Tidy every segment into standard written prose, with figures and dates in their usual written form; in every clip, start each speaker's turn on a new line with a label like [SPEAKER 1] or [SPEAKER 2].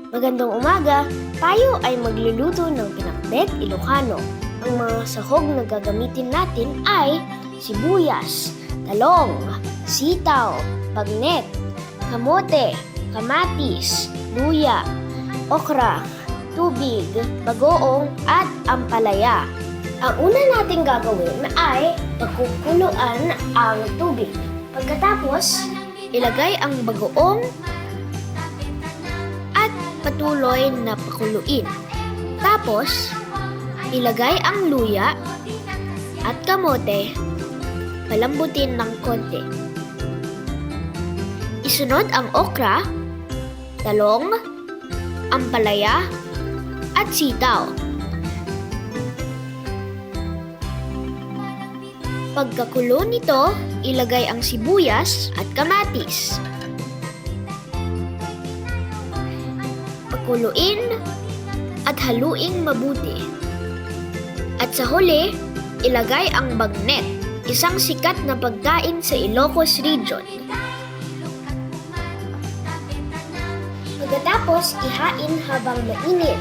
[SPEAKER 1] Magandang umaga! Tayo ay magluluto ng pinakbet Ilocano. Ang mga sahog na gagamitin natin ay sibuyas, talong, sitaw, bagnet, kamote, kamatis, luya, okra, tubig, bagoong at ampalaya. Ang una nating gagawin ay pagkukuluan ang tubig. Pagkatapos, ilagay ang bagoong at patuloy na pakuluin. Tapos, ilagay ang luya at kamote, palambutin ng konti. Isunod ang okra, talong, ampalaya, at sitaw. Pagkakulo nito, ilagay ang sibuyas at kamatis. Pakuluin at haluing mabuti. At sa huli, ilagay ang bagnet, isang sikat na pagkain sa Ilocos Region. Pagkatapos, ihain habang mainit.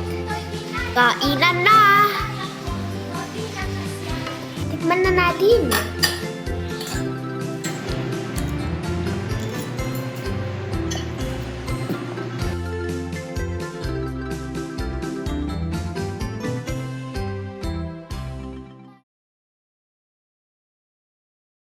[SPEAKER 1] Kainan na! Tikman na natin!